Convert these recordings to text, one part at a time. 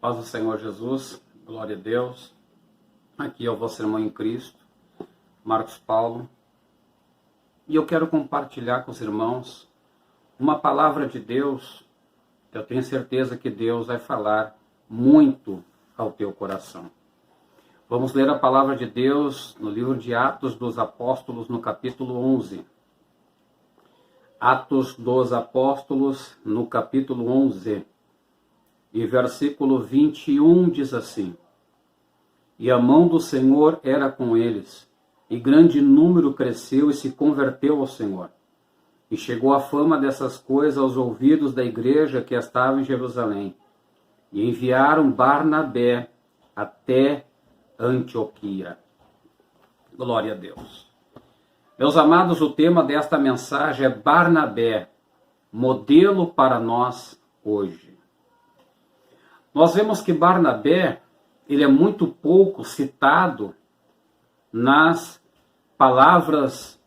Paz do Senhor Jesus, glória a Deus. Aqui é o vosso irmão em Cristo, Marcos Paulo. E eu quero compartilhar com os irmãos uma palavra de Deus. Eu tenho certeza que Deus vai falar muito ao teu coração. Vamos ler a palavra de Deus no livro de Atos dos Apóstolos, no capítulo 11. Atos dos Apóstolos, no capítulo 11. E versículo 21 diz assim: E a mão do Senhor era com eles, e grande número cresceu e se converteu ao Senhor. E chegou a fama dessas coisas aos ouvidos da igreja que estava em Jerusalém. E enviaram Barnabé até Antioquia. Glória a Deus. Meus amados, o tema desta mensagem é Barnabé, modelo para nós hoje. Nós vemos que Barnabé, ele é muito pouco citado nas palavras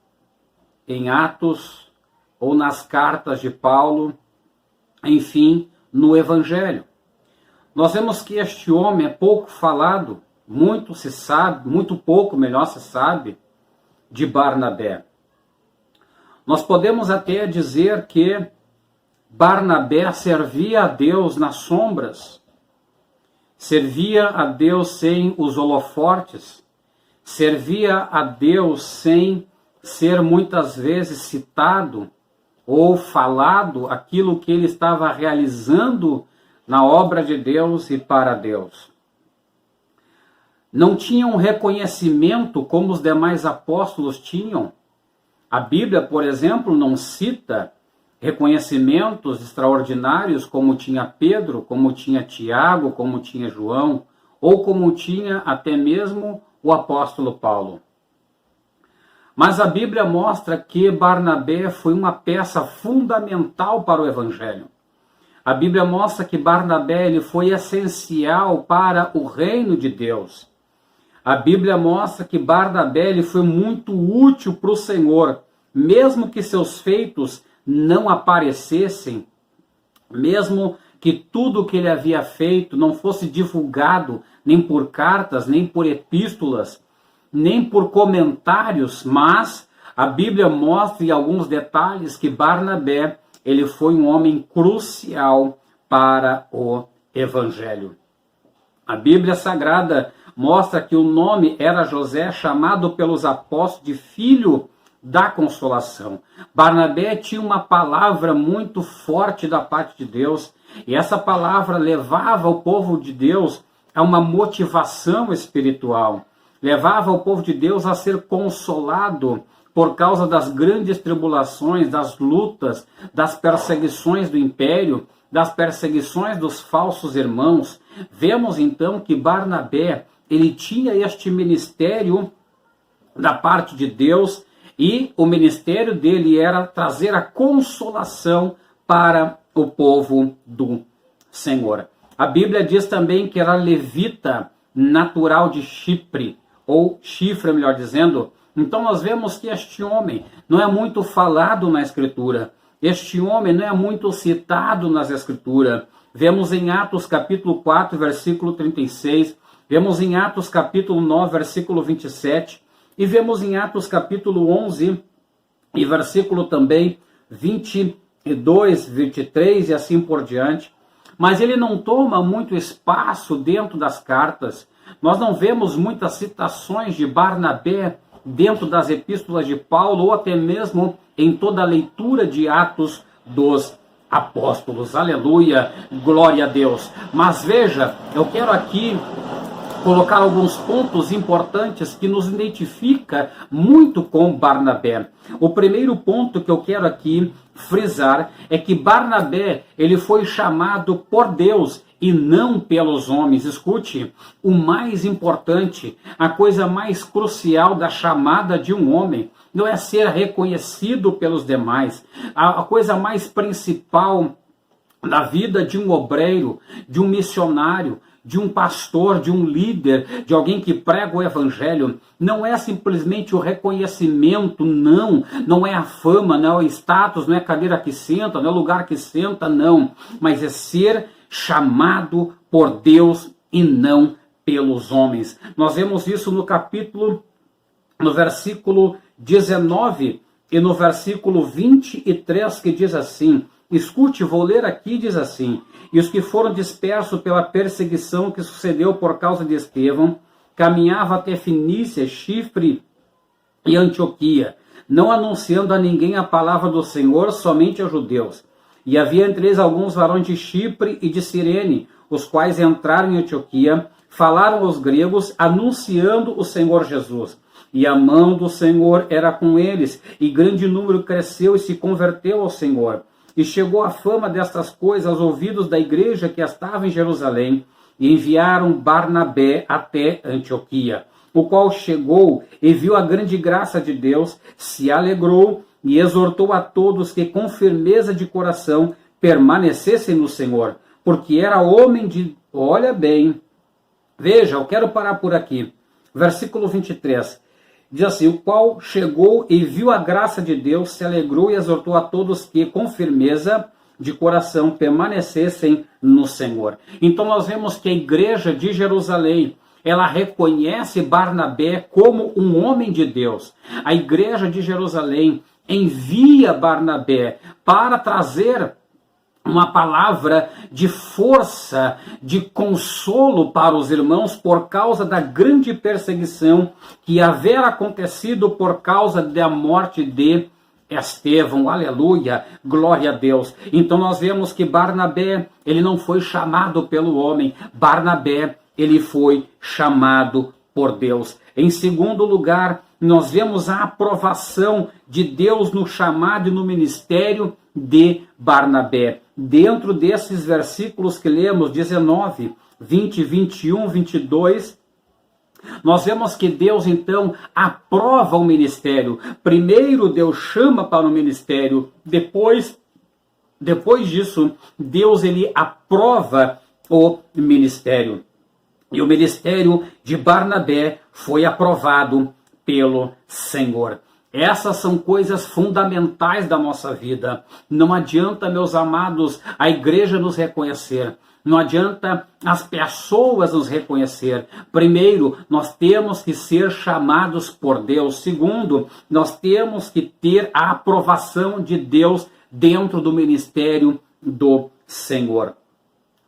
em Atos ou nas cartas de Paulo, enfim, no Evangelho. Nós vemos que este homem é pouco falado, muito se sabe, muito pouco, melhor se sabe, de Barnabé. Nós podemos até dizer que Barnabé servia a Deus nas sombras, servia a Deus sem os holofotes, servia a Deus sem ser muitas vezes citado ou falado aquilo que ele estava realizando na obra de Deus e para Deus. Não tinha um reconhecimento como os demais apóstolos tinham. A Bíblia, por exemplo, não cita reconhecimentos extraordinários como tinha Pedro, como tinha Tiago, como tinha João, ou como tinha até mesmo o apóstolo Paulo. Mas a Bíblia mostra que Barnabé foi uma peça fundamental para o Evangelho. A Bíblia mostra que Barnabé ele foi essencial para o reino de Deus. A Bíblia mostra que Barnabé ele foi muito útil para o Senhor, mesmo que seus feitos não aparecessem, mesmo que tudo o que ele havia feito não fosse divulgado, nem por cartas, nem por epístolas, nem por comentários, mas a Bíblia mostra em alguns detalhes que Barnabé ele foi um homem crucial para o Evangelho. A Bíblia Sagrada mostra que o nome era José, chamado pelos apóstolos de filho da consolação. Barnabé tinha uma palavra muito forte da parte de Deus, e essa palavra levava o povo de Deus a uma motivação espiritual, levava o povo de Deus a ser consolado por causa das grandes tribulações, das lutas, das perseguições do império, das perseguições dos falsos irmãos. Vemos então que Barnabé, ele tinha este ministério da parte de Deus, e o ministério dele era trazer a consolação para o povo do Senhor. A Bíblia diz também que era levita natural de Chipre, ou Chifre, melhor dizendo. Então nós vemos que este homem não é muito falado na Escritura. Este homem não é muito citado nas Escrituras. Vemos em Atos capítulo 4, versículo 36, vemos em Atos capítulo 9, versículo 27, e vemos em Atos capítulo 11, e versículo também 22, 23 e assim por diante. Mas ele não toma muito espaço dentro das cartas. Nós não vemos muitas citações de Barnabé dentro das epístolas de Paulo, ou até mesmo em toda a leitura de Atos dos Apóstolos. Aleluia, glória a Deus. Mas veja, eu quero aqui colocar alguns pontos importantes que nos identifica muito com Barnabé. O primeiro ponto que eu quero aqui frisar é que Barnabé, ele foi chamado por Deus e não pelos homens. Escute, o mais importante, a coisa mais crucial da chamada de um homem não é ser reconhecido pelos demais. A coisa mais principal da vida de um obreiro, de um missionário, de um pastor, de um líder, de alguém que prega o evangelho, não é simplesmente o reconhecimento, não é a fama, não é o status, não é a cadeira que senta, não é o lugar que senta, não, mas é ser chamado por Deus e não pelos homens. Nós vemos isso no versículo 19 e no versículo 23, que diz assim, escute, vou ler aqui, diz assim, e os que foram dispersos pela perseguição que sucedeu por causa de Estevão, caminhavam até Fenícia, Chipre e Antioquia, não anunciando a ninguém a palavra do Senhor, somente aos judeus. E havia entre eles alguns varões de Chipre e de Cirene, os quais entraram em Antioquia, falaram aos gregos, anunciando o Senhor Jesus. E a mão do Senhor era com eles, e grande número cresceu e se converteu ao Senhor. E chegou a fama destas coisas aos ouvidos da igreja que estava em Jerusalém, e enviaram Barnabé até Antioquia, o qual chegou e viu a grande graça de Deus, se alegrou e exortou a todos que com firmeza de coração permanecessem no Senhor, porque era homem de... Olha bem, veja, eu quero parar por aqui. Versículo 23, diz assim, o qual chegou e viu a graça de Deus, se alegrou e exortou a todos que com firmeza de coração permanecessem no Senhor. Então nós vemos que a igreja de Jerusalém, ela reconhece Barnabé como um homem de Deus. A igreja de Jerusalém envia Barnabé para trazer uma palavra de força, de consolo para os irmãos por causa da grande perseguição que havia acontecido por causa da morte de Estevão. Aleluia, glória a Deus. Então nós vemos que Barnabé, ele não foi chamado pelo homem, Barnabé, ele foi chamado por Deus. Em segundo lugar, nós vemos a aprovação de Deus no chamado e no ministério de Barnabé. Dentro desses versículos que lemos, 19, 20, 21, 22, nós vemos que Deus, então, aprova o ministério. Primeiro, Deus chama para o ministério. Depois disso, Deus, ele aprova o ministério. E o ministério de Barnabé foi aprovado pelo Senhor. Essas são coisas fundamentais da nossa vida. Não adianta, meus amados, a igreja nos reconhecer. Não adianta as pessoas nos reconhecer. Primeiro, nós temos que ser chamados por Deus. Segundo, nós temos que ter a aprovação de Deus dentro do ministério do Senhor.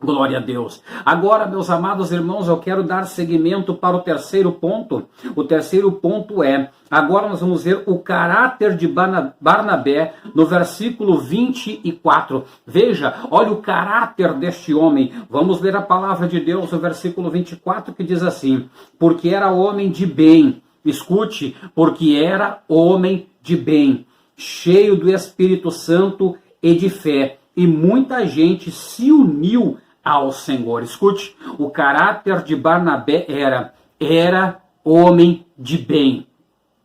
Glória a Deus. Agora, meus amados irmãos, eu quero dar seguimento para o terceiro ponto. O terceiro ponto é, agora nós vamos ver o caráter de Barnabé no versículo 24. Veja, olha o caráter deste homem. Vamos ler a palavra de Deus no versículo 24, que diz assim, porque era homem de bem. Escute, porque era homem de bem, cheio do Espírito Santo e de fé. E muita gente se uniu ao Senhor. Escute, o caráter de Barnabé era homem de bem.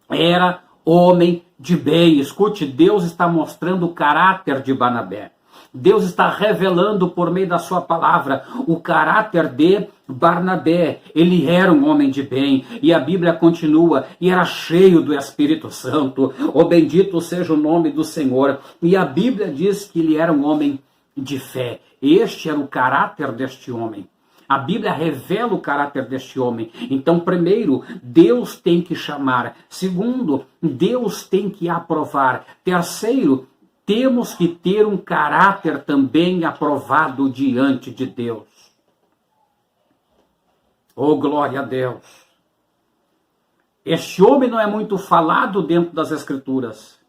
Era homem de bem. Escute, Deus está mostrando o caráter de Barnabé. Deus está revelando por meio da sua palavra o caráter de Barnabé. Ele era um homem de bem. E a Bíblia continua, e era cheio do Espírito Santo. Oh, bendito seja o nome do Senhor. E a Bíblia diz que ele era um homem de fé. Este era o caráter deste homem. A Bíblia revela o caráter deste homem. Então, primeiro, Deus tem que chamar. Segundo, Deus tem que aprovar. Terceiro, temos que ter um caráter também aprovado diante de Deus. Oh, glória a Deus. Este homem não é muito falado dentro das Escrituras,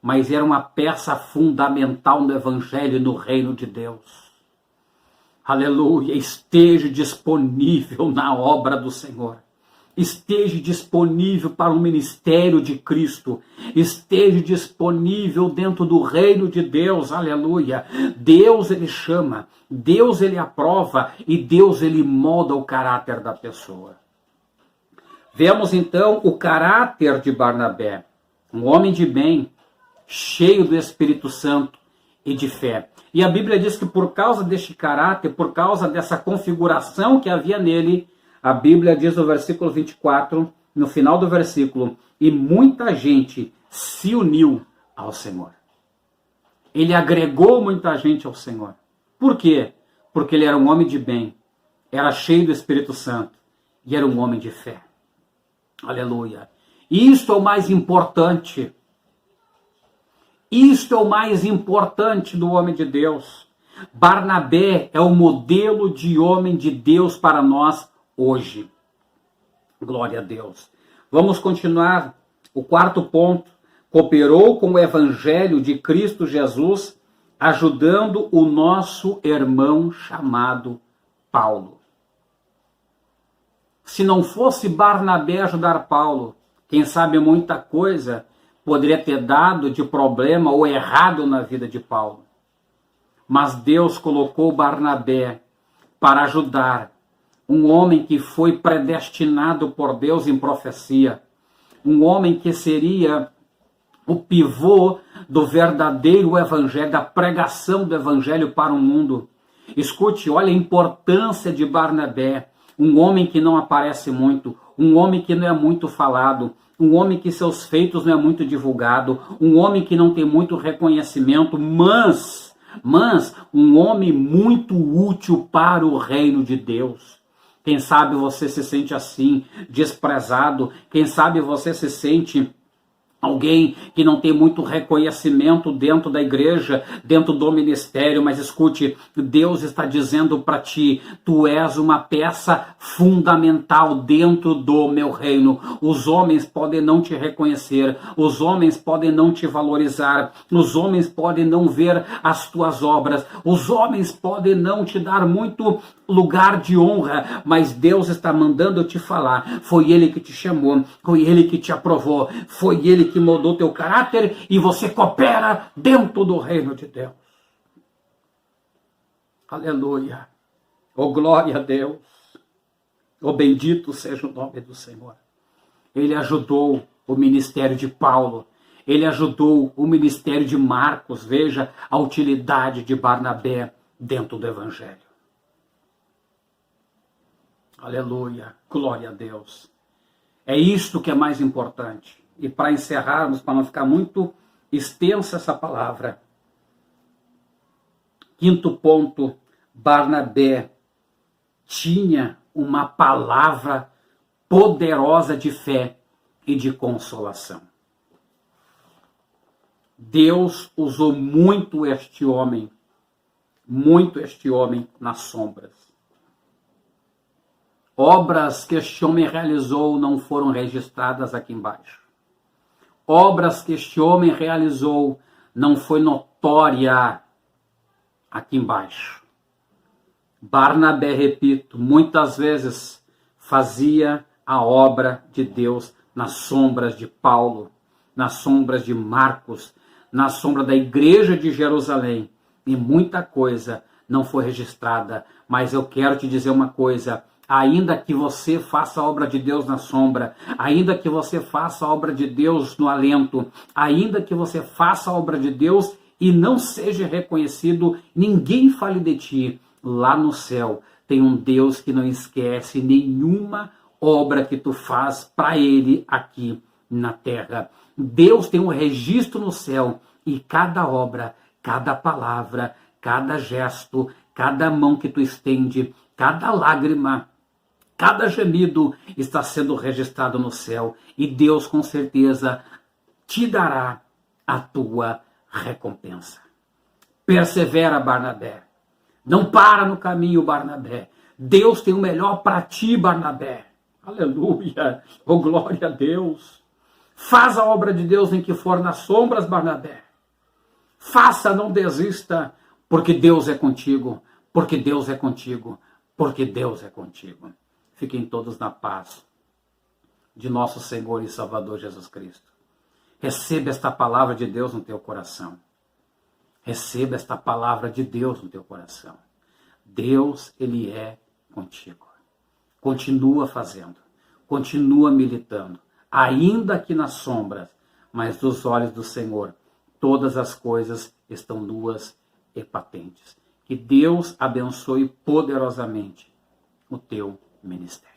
mas era uma peça fundamental no Evangelho e no reino de Deus. Aleluia, esteja disponível na obra do Senhor. Esteja disponível para o ministério de Cristo. Esteja disponível dentro do reino de Deus. Aleluia. Deus, ele chama. Deus, ele aprova. E Deus, ele molda o caráter da pessoa. Vemos, então, o caráter de Barnabé. Um homem de bem, cheio do Espírito Santo e de fé. E a Bíblia diz que por causa deste caráter, por causa dessa configuração que havia nele, a Bíblia diz no versículo 24, no final do versículo, e muita gente se uniu ao Senhor. Ele agregou muita gente ao Senhor. Por quê? porque ele era um homem de bem, era cheio do Espírito Santo e era um homem de fé. Aleluia. Isto é o mais importante. Isto é o mais importante do homem de Deus. Barnabé é o modelo de homem de Deus para nós hoje. Glória a Deus. Vamos continuar. O quarto ponto. Cooperou com o evangelho de Cristo Jesus, ajudando o nosso irmão chamado Paulo. Se não fosse Barnabé ajudar Paulo, quem sabe muita coisa poderia ter dado de problema ou errado na vida de Paulo. Mas Deus colocou Barnabé para ajudar um homem que foi predestinado por Deus em profecia, um homem que seria o pivô do verdadeiro evangelho, da pregação do evangelho para o mundo. Escute, olha a importância de Barnabé, um homem que não aparece muito, um homem que não é muito falado, um homem que seus feitos não é muito divulgado, um homem que não tem muito reconhecimento, mas um homem muito útil para o reino de Deus. Quem sabe você se sente assim, desprezado, quem sabe você se sente alguém que não tem muito reconhecimento dentro da igreja, dentro do ministério, mas escute, Deus está dizendo para ti, tu és uma peça fundamental dentro do meu reino. Os homens podem não te reconhecer, os homens podem não te valorizar, os homens podem não ver as tuas obras, os homens podem não te dar muito lugar de honra, mas Deus está mandando eu te falar, foi Ele que te chamou, foi Ele que te aprovou, foi Ele que moldou teu caráter e você coopera dentro do reino de Deus. Aleluia. Oh, glória a Deus. Oh, bendito seja o nome do Senhor. Ele ajudou o ministério de Paulo. Ele ajudou o ministério de Marcos. Veja a utilidade de Barnabé dentro do evangelho. Aleluia. Glória a Deus. É isto que é mais importante. E para encerrarmos, para não ficar muito extensa essa palavra. Quinto ponto, Barnabé tinha uma palavra poderosa de fé e de consolação. Deus usou muito este homem nas sombras. Obras que este homem realizou não foram registradas aqui embaixo. Obras que este homem realizou não foi notória aqui embaixo. Barnabé, repito, muitas vezes fazia a obra de Deus nas sombras de Paulo, nas sombras de Marcos, na sombra da igreja de Jerusalém. E muita coisa não foi registrada. Mas eu quero te dizer uma coisa. Ainda que você faça a obra de Deus na sombra, ainda que você faça a obra de Deus no alento, ainda que você faça a obra de Deus e não seja reconhecido, ninguém fale de ti. Lá no céu tem um Deus que não esquece nenhuma obra que tu faz para Ele aqui na terra. Deus tem um registro no céu e cada obra, cada palavra, cada gesto, cada mão que tu estende, cada lágrima, cada gemido está sendo registrado no céu e Deus com certeza te dará a tua recompensa. Persevera, Barnabé. Não para no caminho, Barnabé. Deus tem o melhor para ti, Barnabé. Aleluia. Oh, glória a Deus. Faz a obra de Deus em que for nas sombras, Barnabé. Faça, não desista, porque Deus é contigo, porque Deus é contigo, porque Deus é contigo. Fiquem todos na paz de nosso Senhor e Salvador Jesus Cristo. Receba esta palavra de Deus no teu coração. Receba esta palavra de Deus no teu coração. Deus, Ele é contigo. Continua fazendo, continua militando, ainda que nas sombras, mas dos olhos do Senhor, todas as coisas estão nuas e patentes. Que Deus abençoe poderosamente o teu ministério.